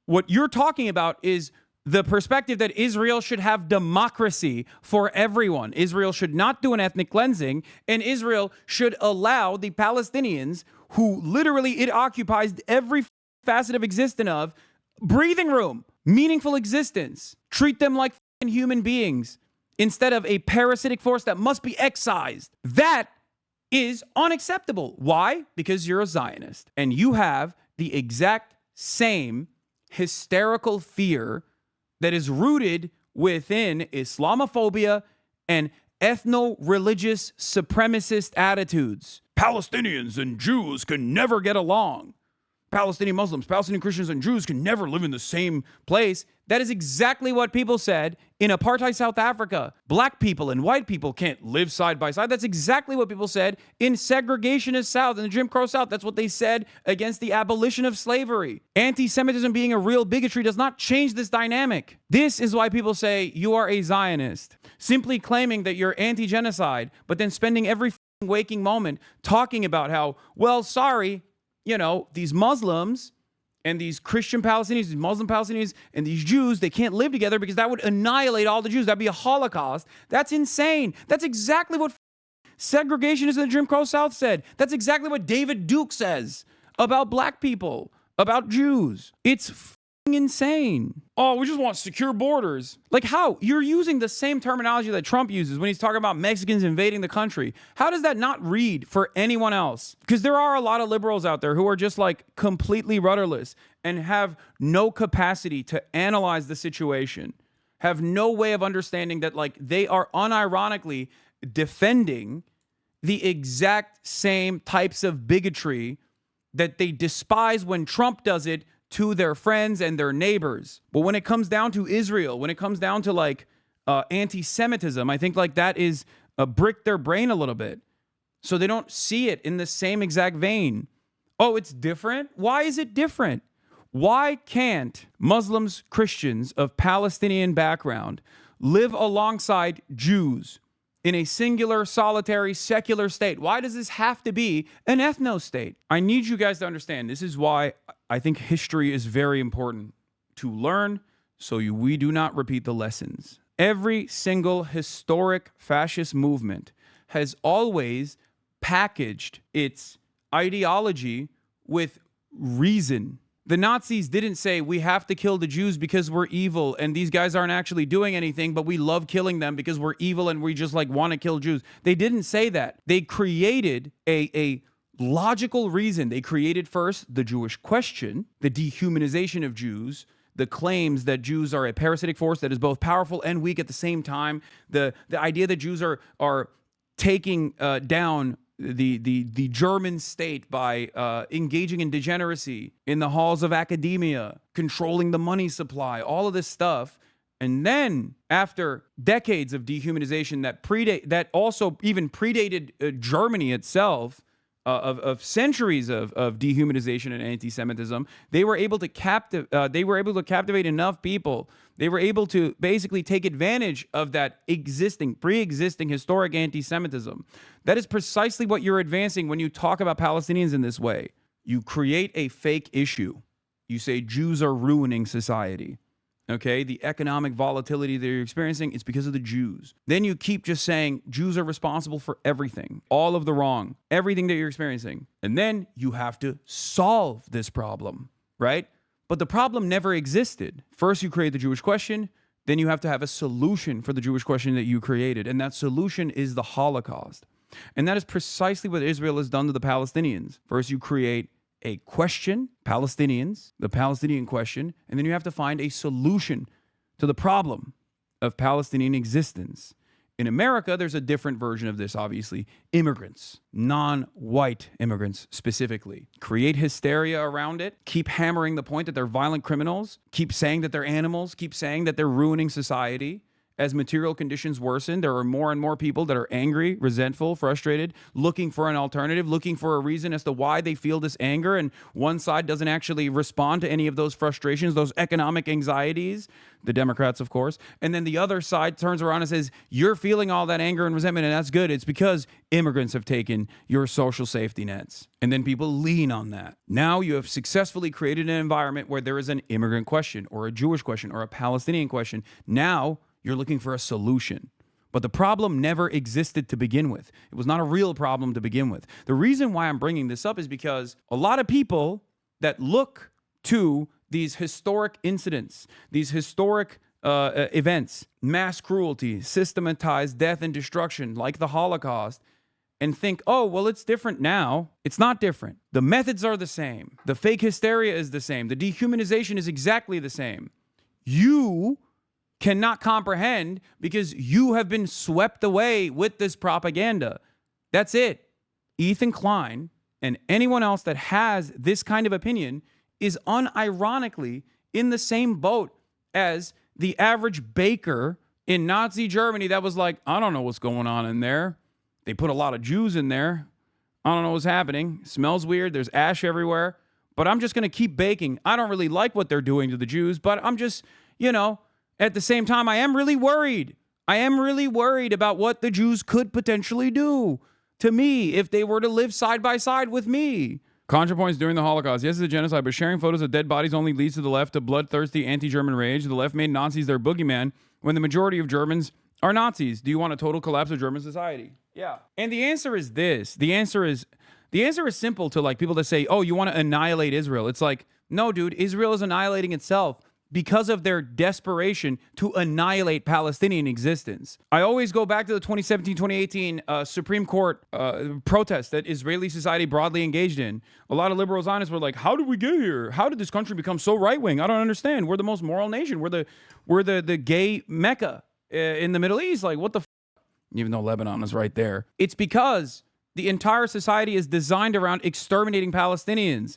what you're talking about is the perspective that Israel should have democracy for everyone. Israel should not do an ethnic cleansing, and Israel should allow the Palestinians, who literally it occupies every facet of existence of, breathing room, meaningful existence. Treat them like human beings instead of a parasitic force that must be excised. That is unacceptable. Why? Because you're a Zionist and you have the exact same hysterical fear that is rooted within Islamophobia and ethno-religious supremacist attitudes. Palestinians and Jews can never get along. Palestinian Muslims, Palestinian Christians, and Jews can never live in the same place. That is exactly what people said in apartheid South Africa. Black people and white people can't live side by side. That's exactly what people said in segregationist South, in the Jim Crow South. That's what they said against the abolition of slavery. Anti-Semitism being a real bigotry does not change this dynamic. This is why people say you are a Zionist. Simply claiming that you're anti-genocide, but then spending every waking moment talking about how, well, sorry, you know, these Muslims and these Christian Palestinians, these Muslim Palestinians, and these Jews, they can't live together because that would annihilate all the Jews. That'd be a Holocaust. That's insane. That's exactly what segregationists in the Jim Crow South said. That's exactly what David Duke says about black people, about Jews. It's insane. Oh, we just want secure borders. Like how? You're using the same terminology that Trump uses when he's talking about Mexicans invading the country. How does that not read for anyone else? Because there are a lot of liberals out there who are just like completely rudderless and have no capacity to analyze the situation, have no way of understanding that like they are unironically defending the exact same types of bigotry that they despise when Trump does it to their friends and their neighbors. But when it comes down to Israel, when it comes down to like anti-Semitism, I think like that is brick their brain a little bit. So they don't see it in the same exact vein. Oh, it's different? Why is it different? Why can't Muslims, Christians of Palestinian background live alongside Jews in a singular, solitary, secular state? Why does this have to be an ethno-state? I need you guys to understand. This is why I think history is very important to learn so we do not repeat the lessons. Every single historic fascist movement has always packaged its ideology with reason. The Nazis didn't say we have to kill the Jews because we're evil and these guys aren't actually doing anything, but we love killing them because we're evil and we just like want to kill Jews. They didn't say that. They created a logical reason. They created first the Jewish question, the dehumanization of Jews, the claims that Jews are a parasitic force that is both powerful and weak at the same time, the idea that Jews are taking down the German state by engaging in degeneracy in the halls of academia, controlling the money supply, all of this stuff. And then after decades of dehumanization that also even predated Germany itself, of centuries of dehumanization and anti-Semitism, they were able to captivate enough people. They were able to basically take advantage of that pre-existing historic anti-Semitism. That is precisely what you're advancing when you talk about Palestinians in this way. You create a fake issue. You say Jews are ruining society. Okay, the economic volatility that you're experiencing is because of the Jews. Then you keep just saying Jews are responsible for everything, all of the wrong, everything that you're experiencing. And then you have to solve this problem, right? But the problem never existed. First, you create the Jewish question. Then you have to have a solution for the Jewish question that you created. And that solution is the Holocaust. And that is precisely what Israel has done to the Palestinians. First, you create a question, Palestinians, the Palestinian question, and then you have to find a solution to the problem of Palestinian existence. In America, there's a different version of this, obviously. Immigrants, non-white immigrants specifically. Create hysteria around it. Keep hammering the point that they're violent criminals. Keep saying that they're animals. Keep saying that they're ruining society. As material conditions worsen, there are more and more people that are angry, resentful, frustrated, looking for an alternative, looking for a reason as to why they feel this anger. And one side doesn't actually respond to any of those frustrations, those economic anxieties, the Democrats, of course. And then the other side turns around and says, you're feeling all that anger and resentment, and that's good. It's because immigrants have taken your social safety nets. And then people lean on that. Now you have successfully created an environment where there is an immigrant question or a Jewish question or a Palestinian question. Now you're looking for a solution. But the problem never existed to begin with. It was not a real problem to begin with. The reason why I'm bringing this up is because a lot of people that look to these historic incidents, these historic events, mass cruelty, systematized death and destruction like the Holocaust, and think, oh, well, it's different now. It's not different. The methods are the same. The fake hysteria is the same. The dehumanization is exactly the same. You cannot comprehend because you have been swept away with this propaganda. That's it. Ethan Klein and anyone else that has this kind of opinion is unironically in the same boat as the average baker in Nazi Germany that was like, I don't know what's going on in there. They put a lot of Jews in there. I don't know what's happening. It smells weird. There's ash everywhere. But I'm just going to keep baking. I don't really like what they're doing to the Jews, but I'm just, at the same time, I am really worried. I am really worried about what the Jews could potentially do to me if they were to live side by side with me. ContraPoints during the Holocaust. Yes, it's a genocide, but sharing photos of dead bodies only leads to the left to bloodthirsty anti-German rage. The left made Nazis their boogeyman when the majority of Germans are Nazis. Do you want a total collapse of German society? Yeah. And the answer is this. The answer is simple to like people that say, oh, you want to annihilate Israel. It's like, no, dude, Israel is annihilating itself because of their desperation to annihilate Palestinian existence. I always go back to the 2017-2018 Supreme Court protest that Israeli society broadly engaged in. A lot of liberal Zionists were like, how did we get here? How did this country become so right-wing? I don't understand. We're the most moral nation. We're the gay Mecca in the Middle East. Like, what the f***? Even though Lebanon is right there. It's because The entire society is designed around exterminating Palestinians.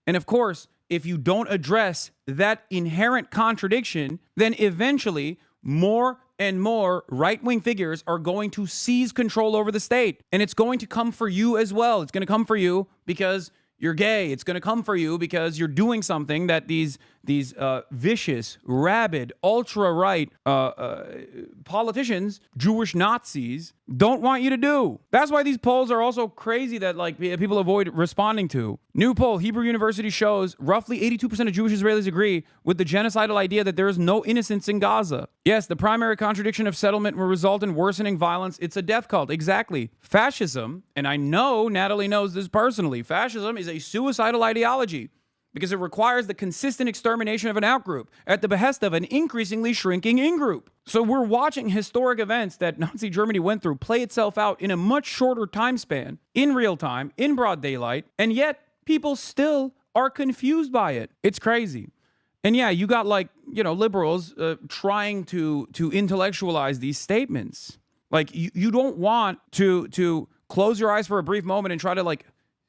And of course, if you don't address that inherent contradiction, then eventually more and more right-wing figures are going to seize control over the state. And it's going to come for you as well. It's going to come for you because you're gay. It's going to come for you because you're doing something that these vicious, rabid, ultra-right politicians, Jewish Nazis, don't want you to do. That's why these polls are also crazy that like people avoid responding to. New poll, Hebrew University shows roughly 82% of Jewish Israelis agree with the genocidal idea that there is no innocence in Gaza. Yes, the primary contradiction of settlement will result in worsening violence. It's a death cult. Exactly. Fascism, and I know Natalie knows this personally, fascism is a suicidal ideology, because it requires the consistent extermination of an outgroup at the behest of an increasingly shrinking in-group. So we're watching historic events that Nazi Germany went through play itself out in a much shorter time span, in real time, in broad daylight, and yet people still are confused by it. It's crazy. And yeah, you got like, liberals trying to intellectualize these statements. Like you don't want to close your eyes for a brief moment and try to like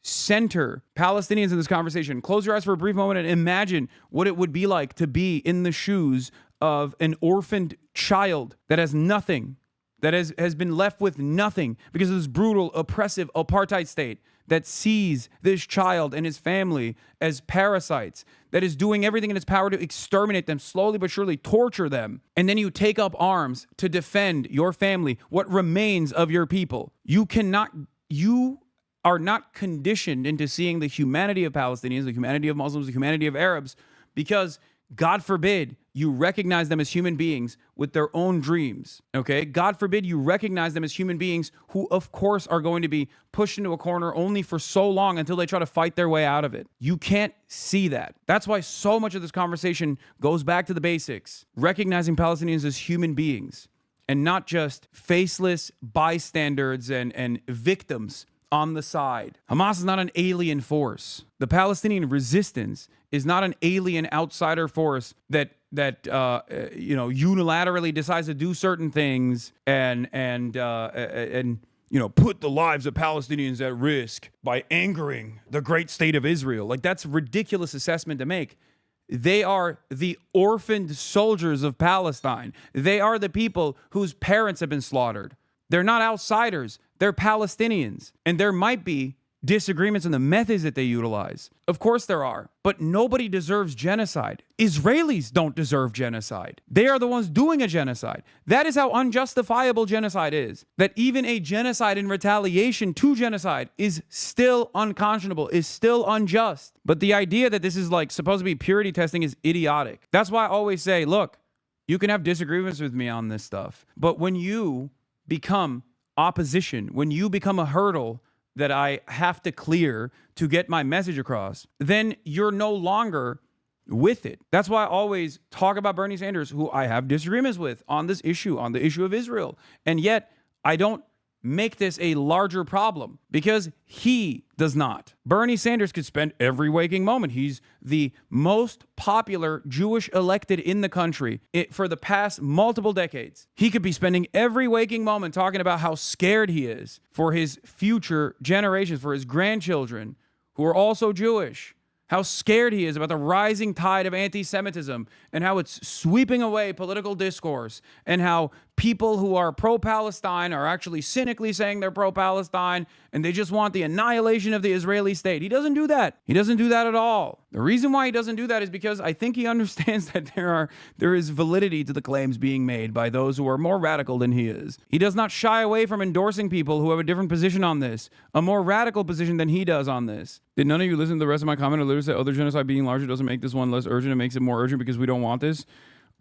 center Palestinians in this conversation. Close your eyes for a brief moment and imagine what it would be like to be in the shoes of an orphaned child that has nothing, that has been left with nothing because of this brutal, oppressive apartheid state that sees this child and his family as parasites, that is doing everything in its power to exterminate them, slowly but surely torture them. And then you take up arms to defend your family, what remains of your people. You are not conditioned into seeing the humanity of Palestinians, the humanity of Muslims, the humanity of Arabs, because God forbid you recognize them as human beings with their own dreams, okay? God forbid you recognize them as human beings who, of course, are going to be pushed into a corner only for so long until they try to fight their way out of it. You can't see that. That's why so much of this conversation goes back to the basics, recognizing Palestinians as human beings and not just faceless bystanders and victims on the side. Hamas is not an alien force. The Palestinian resistance is not an alien outsider force that unilaterally decides to do certain things and put the lives of Palestinians at risk by angering the great state of Israel. Like, that's a ridiculous assessment to make. They are the orphaned soldiers of Palestine. They are the people whose parents have been slaughtered. They're not outsiders. They're Palestinians. And there might be disagreements on the methods that they utilize. Of course there are. But nobody deserves genocide. Israelis don't deserve genocide. They are the ones doing a genocide. That is how unjustifiable genocide is. That even a genocide in retaliation to genocide is still unconscionable, is still unjust. But the idea that this is like supposed to be purity testing is idiotic. That's why I always say, look, you can have disagreements with me on this stuff. But when you become opposition, when you become a hurdle that I have to clear to get my message across, then you're no longer with it. That's why I always talk about Bernie Sanders, who I have disagreements with on this issue, on the issue of Israel. And yet I don't make this a larger problem because he does not. Bernie Sanders could spend every waking moment. He's the most popular Jewish elected in the country for the past multiple decades. He could be spending every waking moment talking about how scared he is for his future generations, for his grandchildren who are also Jewish. How scared he is about the rising tide of anti-Semitism and how it's sweeping away political discourse, and how people who are pro-Palestine are actually cynically saying they're pro-Palestine and they just want the annihilation of the Israeli state. He doesn't do that. He doesn't do that at all. The reason why he doesn't do that is because I think he understands that there is validity to the claims being made by those who are more radical than he is. He does not shy away from endorsing people who have a different position on this, a more radical position than he does on this. Did none of you listen to the rest of my comment or literally say other genocide being larger doesn't make this one less urgent? It makes it more urgent because we don't want this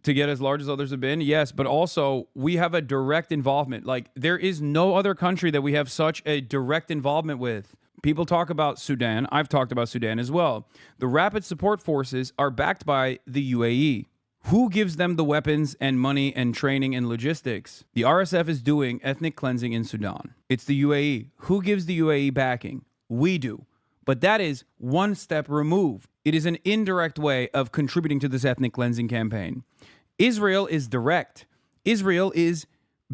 to get as large as others have been? Yes, but also we have a direct involvement. Like, there is no other country that we have such a direct involvement with. People talk about Sudan. I've talked about Sudan as well. The Rapid Support Forces are backed by the UAE. Who gives them the weapons and money and training and logistics? The RSF is doing ethnic cleansing in Sudan. It's the UAE. Who gives the UAE backing? We do. But that is one step removed. It is an indirect way of contributing to this ethnic cleansing campaign. Israel is direct. Israel is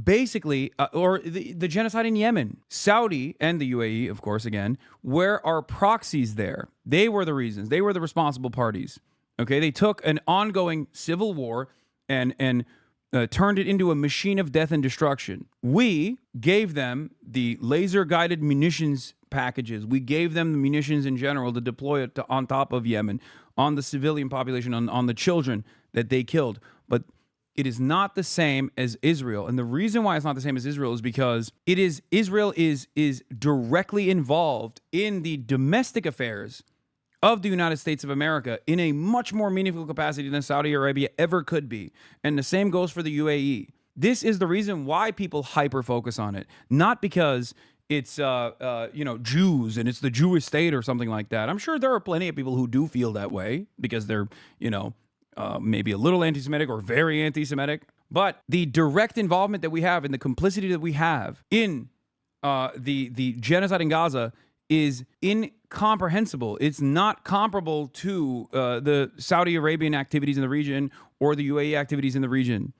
basically, or the genocide in Yemen. Saudi and the UAE, of course, again, where are proxies there? They were the reasons. They were the responsible parties. Okay, they took an ongoing civil war and turned it into a machine of death and destruction. We gave them the laser-guided munitions packages. We gave them the munitions in general to deploy it on top of Yemen, on the civilian population, on the children that they killed. But it is not the same as Israel. And the reason why it's not the same as Israel is because Israel is directly involved in the domestic affairs of the United States of America in a much more meaningful capacity than Saudi Arabia ever could be. And the same goes for the UAE. This is the reason why people hyper-focus on it. Not because it's, Jews and it's the Jewish state or something like that. I'm sure there are plenty of people who do feel that way because they're, maybe a little anti-Semitic or very anti-Semitic. But the direct involvement that we have and the complicity that we have in the genocide in Gaza is incomprehensible. It's not comparable to the Saudi Arabian activities in the region or the UAE activities in the region.